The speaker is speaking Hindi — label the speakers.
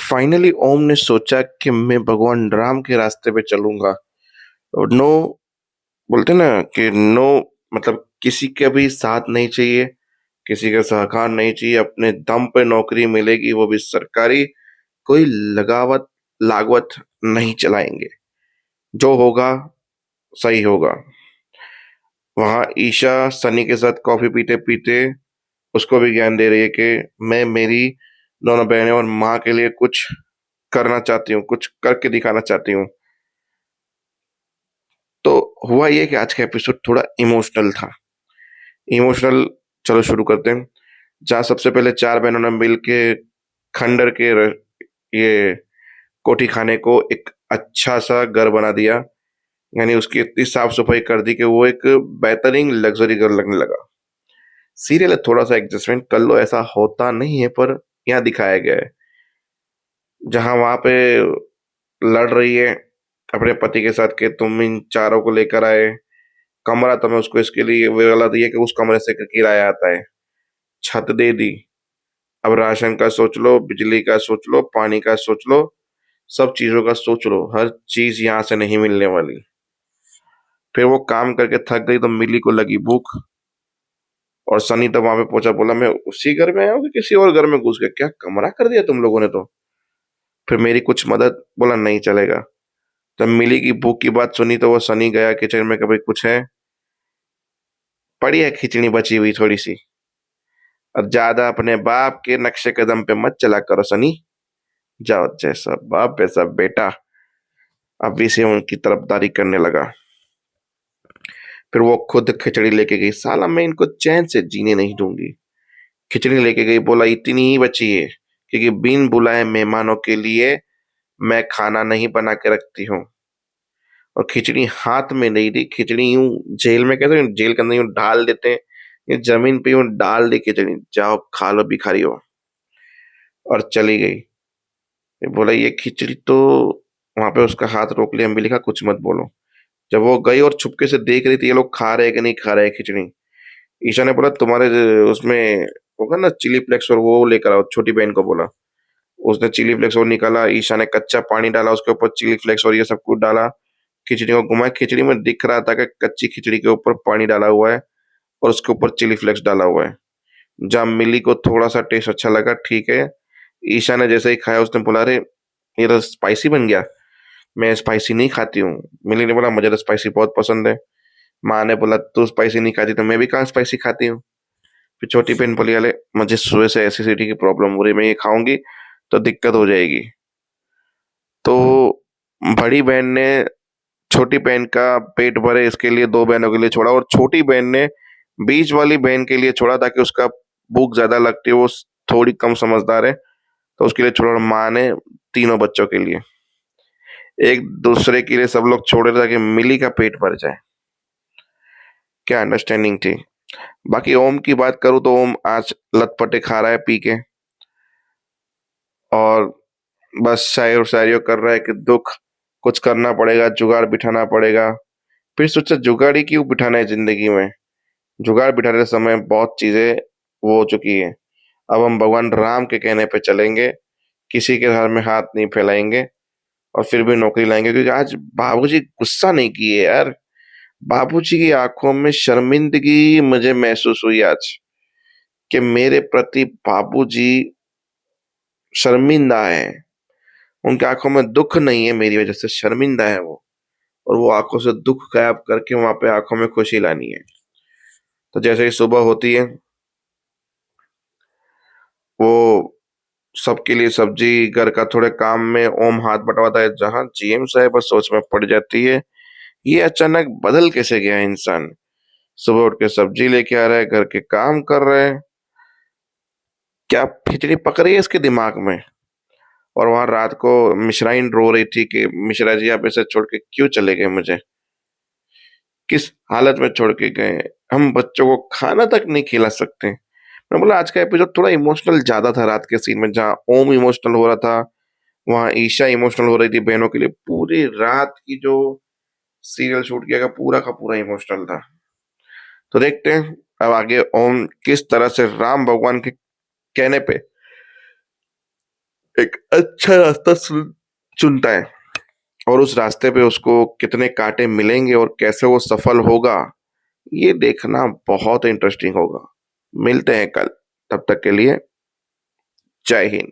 Speaker 1: फाइनली ओम ने सोचा कि मैं भगवान राम के रास्ते पे चलूंगा। और नो, बोलते ना कि नो, मतलब किसी का भी साथ नहीं चाहिए, किसी का सहकार नहीं चाहिए। अपने दम पे नौकरी मिलेगी, वो भी सरकारी। कोई लगावत लागवत नहीं चलाएंगे। जो होगा सही होगा। वहां ईशा सनी के साथ कॉफी पीते पीते उसको भी ज्ञान दे रही है कि मैं मेरी दोनों बहनें और माँ के लिए कुछ करना चाहती हूँ, कुछ करके दिखाना चाहती हूँ। तो हुआ ये कि आज का एपिसोड थोड़ा इमोशनल था। इमोशनल, चलो शुरू करते हैं। जहाँ सबसे पहले चार बहनों ने मिल के खंडर के ये कोठी खाने को एक अच्छा सा घर बना दिया। यानी उसकी इतनी साफ सफाई कर दी कि वो एक बेहतरीन लग्जरी घर लगने लगा। सीरियल है, थोड़ा सा एडजस्टमेंट कर लो, ऐसा होता नहीं है, पर यहाँ दिखाया गया है। जहाँ वहां पे लड़ रही है अपने पति के साथ कि तुम इन चारों को लेकर आए, कमरा तुम्हें उसको इसके लिए वो वाला दिया कि उस कमरे से किराया आता है, छत दे दी। अब राशन का सोच लो, बिजली का सोच लो, पानी का सोच लो, सब चीजों का सोच लो। हर चीज यहाँ से नहीं मिलने वाली। फिर वो काम करके थक गई तो मिली को लगी भूख। और सनी तो वहां पे पहुंचा, बोला मैं उसी घर में आया हूँ कि किसी और घर में घुस गया, क्या कमरा कर दिया तुम लोगों ने तो। फिर मेरी कुछ मदद, बोला नहीं चलेगा। जब मिली की भूख की बात सुनी तो वो सनी गया किचन में, कभी कुछ है, पड़ी है खिचड़ी बची हुई थोड़ी सी। और ज्यादा अपने बाप के नक्शे कदम पे मत चला करो सनी। जाओ, जैसा बाप वैसा बेटा। अभी से उनकी तरफदारी करने लगा। फिर वो खुद खिचड़ी लेके गई। साला मैं इनको चैन से जीने नहीं दूंगी। खिचड़ी लेके गई, बोला इतनी ही बची है क्योंकि बिन बुलाए मेहमानों के लिए मैं खाना नहीं बना के रखती हूँ। और खिचड़ी हाथ में नहीं दी, खिचड़ी यूं जेल में, कहते हैं जेल के अंदर यूं डाल देते हैं, ये जमीन पे यूं डाल दी खिचड़ी, जाओ खा लो भिखारी हो। और चली गई। ये बोला ये खिचड़ी तो, वहां पे उसका हाथ रोक लिया, अम्मी लिखा कुछ मत बोलो। जब वो गई और छुपके से देख रही थी ये लोग खा रहे हैं कि नहीं खा रहे हैं खिचड़ी, ईशा ने बोला तुम्हारे उसमें होगा ना चिली फ्लेक्स, और वो लेकर आओ। छोटी बहन को बोला। उसने चिली फ्लेक्स और निकाला। ईशा ने कच्चा पानी डाला, उसके ऊपर चिली फ्लेक्स और ये सब कुछ डाला। खिचड़ी को घुमाया। खिचड़ी में दिख रहा था कि कच्ची खिचड़ी के ऊपर पानी डाला हुआ है और उसके ऊपर चिली फ्लेक्स डाला हुआ है। जब मिली को थोड़ा सा टेस्ट अच्छा लगा, ठीक है। ईशा ने जैसे ही खाया उसने बोला अरे ये तो स्पाइसी बन गया, मैं स्पाइसी नहीं खाती हूँ। मिली ने बोला मुझे तो स्पाइसी बहुत पसंद है। माँ ने बोला तू स्पाइसी नहीं खाती तो मैं भी कहाँ स्पाइसी खाती हूँ। फिर छोटी बहन बोली अरे मुझे सुबह से एसिडिटी की प्रॉब्लम हो रही है, मैं ये खाऊंगी तो दिक्कत हो जाएगी। तो बड़ी बहन ने छोटी बहन का पेट भरे इसके लिए दो बहनों के लिए छोड़ा, और छोटी बहन ने बीच वाली बहन के लिए छोड़ा ताकि उसका भूख ज्यादा लगती है, वो थोड़ी कम समझदार है तो उसके लिए छोड़ा। और माँ ने तीनों बच्चों के लिए, एक दूसरे के लिए सब लोग छोड़े ताकि मिली का पेट भर जाए। क्या अंडरस्टैंडिंग थी। बाकी ओम की बात करूं तो ओम आज लतपटे खा रहा है पी के, और बस शायर शायरियों कर रहा है कि दुख कुछ करना पड़ेगा, जुगाड़ बिठाना पड़ेगा। फिर सोचा जुगाड़ ही क्यों बिठाना है जिंदगी में। जुगाड़ बिठाते समय बहुत चीजें वो हो चुकी है। अब हम भगवान राम के कहने पे चलेंगे, किसी के घर में हाथ नहीं फैलाएंगे, और फिर भी नौकरी लाएंगे। क्योंकि आज बाबूजी गुस्सा नहीं किए यार। बाबूजी की आंखों में शर्मिंदगी मुझे महसूस हुई आज, कि मेरे प्रति बाबूजी शर्मिंदा है। उनकी आंखों में दुख नहीं है, मेरी वजह से शर्मिंदा है वो। और वो आंखों से दुख गायब करके वहां पे आंखों में खुशी लानी है। तो जैसे ही सुबह होती है, वो सबके लिए सब्जी, घर का थोड़े काम में ओम हाथ बंटवाता है। जहां जीएम साहब बस सोच में पड़ जाती है, ये अचानक बदल कैसे गया इंसान। सुबह उठ के सब्जी लेके आ रहा है, घर के काम कर रहा है, क्या खिचड़ी पक रही है इसके दिमाग में। और वहां रात को मिश्राइन रो रही थी कि मिश्रा जी आप ऐसे छोड़ के क्यों चले गए मुझे, किस हालत में छोड़ के गए, हम बच्चों को खाना तक नहीं खिला सकते। मैं बोला आज का एपिसोड थोड़ा इमोशनल ज्यादा था। रात के सीन में जहाँ ओम इमोशनल हो रहा था, वहां ईशा इमोशनल हो रही थी बहनों के लिए। पूरी रात की जो सीरियल शूट किया गया पूरा का पूरा इमोशनल था। तो देखते हैं अब आगे ओम किस तरह से राम भगवान के कहने पे एक अच्छा रास्ता चुनता है और उस रास्ते पे उसको कितने कांटे मिलेंगे और कैसे वो सफल होगा, ये देखना बहुत इंटरेस्टिंग होगा। मिलते हैं कल, तब तक के लिए जय हिंद।